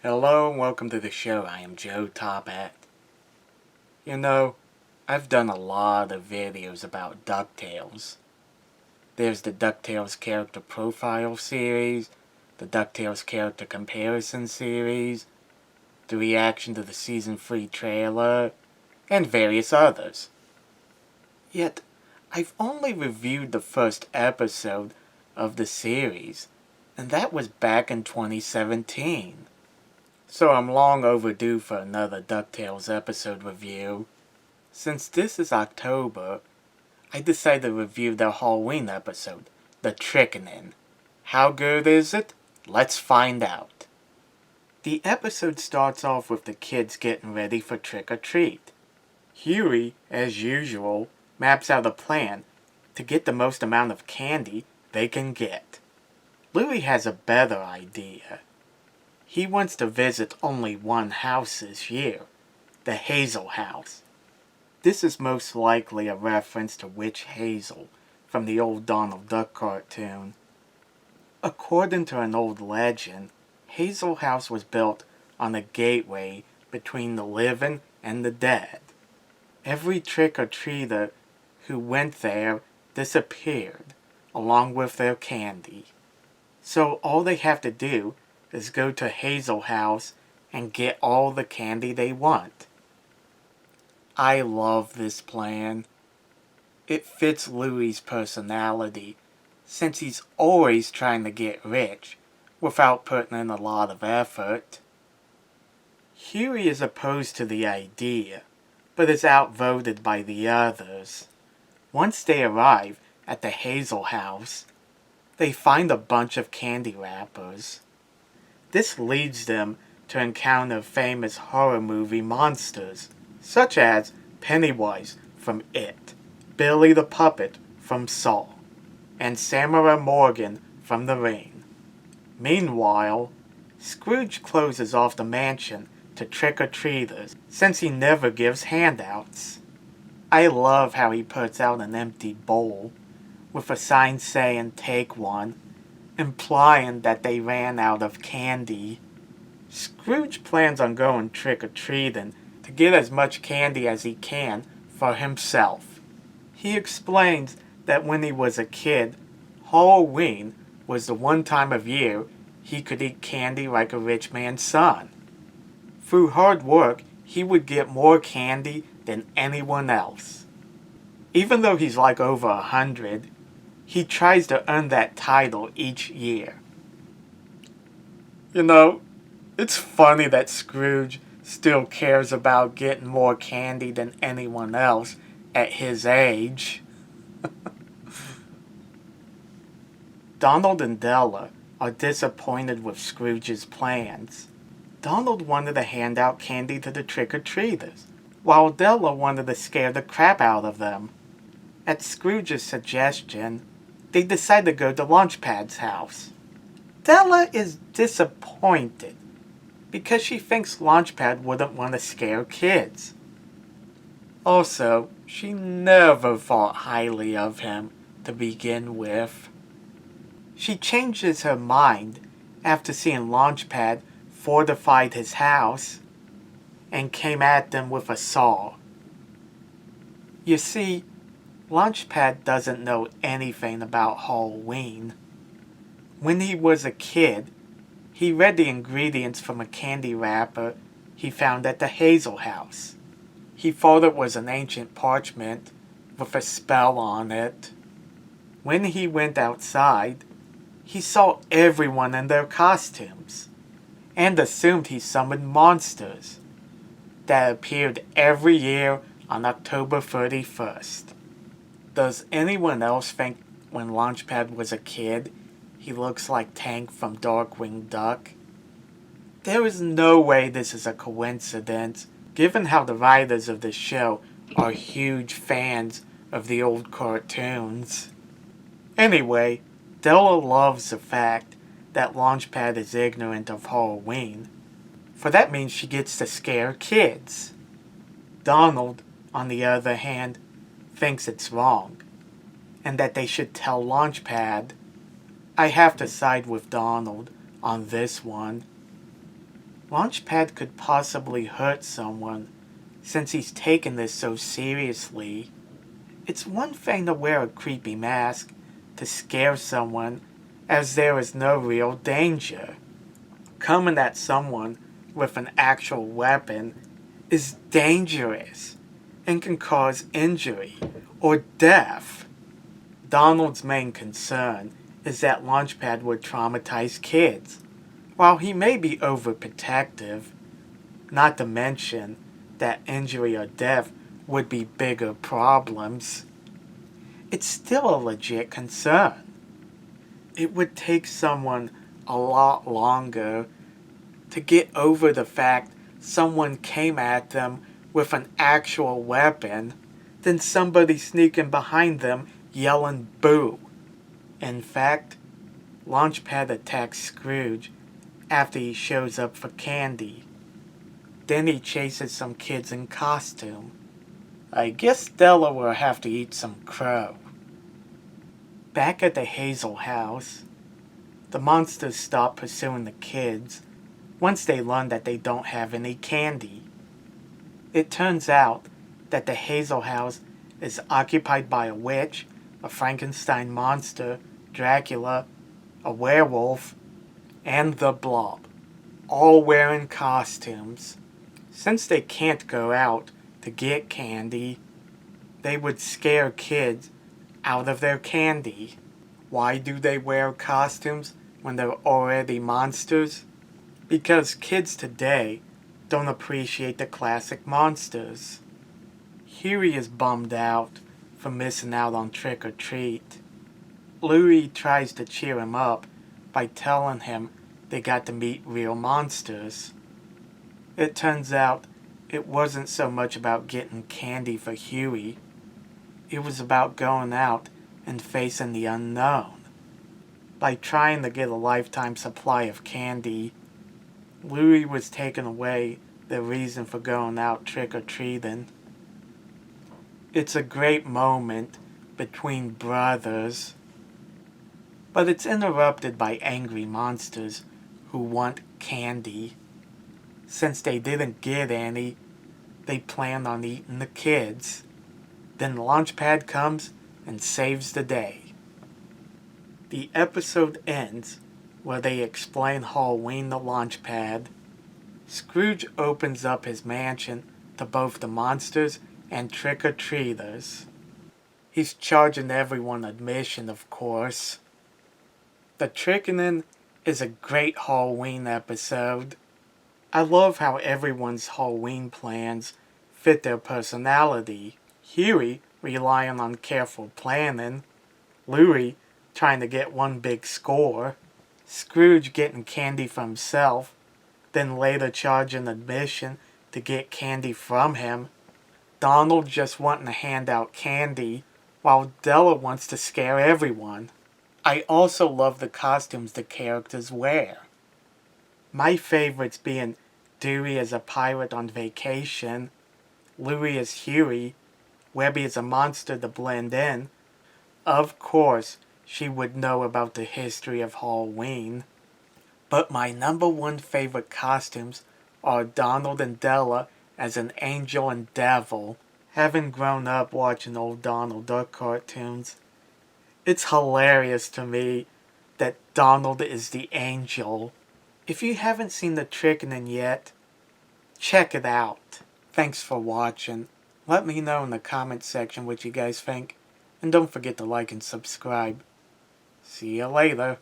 Hello and welcome to the show. I am Joe Tophat. I've done a lot of videos about DuckTales. There's the DuckTales Character Profile series, the DuckTales Character Comparison series, the reaction to the Season 3 trailer, and various others. Yet, I've only reviewed the first episode of the series, and that was back in 2017. So I'm long overdue for another DuckTales episode review. Since this is October, I decided to review their Halloween episode, The Trickening. How good is it? Let's find out. The episode starts off with the kids getting ready for trick-or-treat. Huey, as usual, maps out a plan to get the most amount of candy they can get. Louie has a better idea. He wants to visit only one house this year, the Hazel House. This is most likely a reference to Witch Hazel from the old Donald Duck cartoon. According to an old legend, Hazel House was built on a gateway between the living and the dead. Every trick-or-treater who went there disappeared, along with their candy. So all they have to do is go to Hazel House and get all the candy they want. I love this plan. It fits Louie's personality, since he's always trying to get rich without putting in a lot of effort. Huey is opposed to the idea, but is outvoted by the others. Once they arrive at the Hazel House, they find a bunch of candy wrappers. This leads them to encounter famous horror movie monsters, such as Pennywise from It, Billy the Puppet from Saw, and Samara Morgan from The Ring. Meanwhile, Scrooge closes off the mansion to trick-or-treaters since he never gives handouts. I love how he puts out an empty bowl with a sign saying "Take one," implying that they ran out of candy. Scrooge plans on going trick-or-treating to get as much candy as he can for himself. He explains that when he was a kid, Halloween was the one time of year he could eat candy like a rich man's son. Through hard work, he would get more candy than anyone else. Even though he's like over 100, he tries to earn that title each year. It's funny that Scrooge still cares about getting more candy than anyone else at his age. Donald and Della are disappointed with Scrooge's plans. Donald wanted to hand out candy to the trick-or-treaters, while Della wanted to scare the crap out of them. At Scrooge's suggestion, they decide to go to Launchpad's house. Della is disappointed because she thinks Launchpad wouldn't want to scare kids. Also, she never thought highly of him to begin with. She changes her mind after seeing Launchpad fortified his house and came at them with a saw. You see, Launchpad doesn't know anything about Halloween. When he was a kid, he read the ingredients from a candy wrapper he found at the Hazel House. He thought it was an ancient parchment with a spell on it. When he went outside, he saw everyone in their costumes and assumed he summoned monsters that appeared every year on October 31st. Does anyone else think when Launchpad was a kid, he looks like Tank from Darkwing Duck? There is no way this is a coincidence, given how the writers of the show are huge fans of the old cartoons. Anyway, Della loves the fact that Launchpad is ignorant of Halloween, for that means she gets to scare kids. Donald, on the other hand, thinks it's wrong, and that they should tell Launchpad. I have to side with Donald on this one. Launchpad could possibly hurt someone, since he's taken this so seriously. It's one thing to wear a creepy mask to scare someone, as there is no real danger. Coming at someone with an actual weapon is dangerous and can cause injury or death. Donald's main concern is that Launchpad would traumatize kids, while he may be overprotective, not to mention that injury or death would be bigger problems. It's still a legit concern. It would take someone a lot longer to get over the fact someone came at them with an actual weapon than somebody sneaking behind them yelling boo. In fact, Launchpad attacks Scrooge after he shows up for candy. Then he chases some kids in costume. I guess Della will have to eat some crow. Back at the Hazel House, the monsters stop pursuing the kids once they learn that they don't have any candy. It turns out that the Hazel House is occupied by a witch, a Frankenstein monster, Dracula, a werewolf, and the Blob, all wearing costumes. Since they can't go out to get candy, they would scare kids out of their candy. Why do they wear costumes when they're already monsters? Because kids today don't appreciate the classic monsters. Huey is bummed out for missing out on Trick or Treat. Louie tries to cheer him up by telling him they got to meet real monsters. It turns out it wasn't so much about getting candy for Huey. It was about going out and facing the unknown. By trying to get a lifetime supply of candy, Louie was taking away the reason for going out trick-or-treating. It's a great moment between brothers, but it's interrupted by angry monsters who want candy. Since they didn't get any, they plan on eating the kids. Then Launchpad comes and saves the day. The episode ends where they explain Halloween to Launchpad. Scrooge opens up his mansion to both the monsters and trick-or-treaters. He's charging everyone admission, of course. The Trickening is a great Halloween episode. I love how everyone's Halloween plans fit their personality. Huey relying on careful planning, Louie trying to get one big score, Scrooge getting candy for himself, then later charging admission to get candy from him, Donald just wanting to hand out candy, while Della wants to scare everyone. I also love the costumes the characters wear. My favorites being Dewey as a pirate on vacation, Louie as Huey, Webby as a monster to blend in. Of course, she would know about the history of Halloween. But my number one favorite costumes are Donald and Della as an angel and devil. Having grown up watching old Donald Duck cartoons, it's hilarious to me that Donald is the angel. If you haven't seen The Trickening yet, check it out. Thanks for watching. Let me know in the comments section what you guys think, and don't forget to like and subscribe. See you later.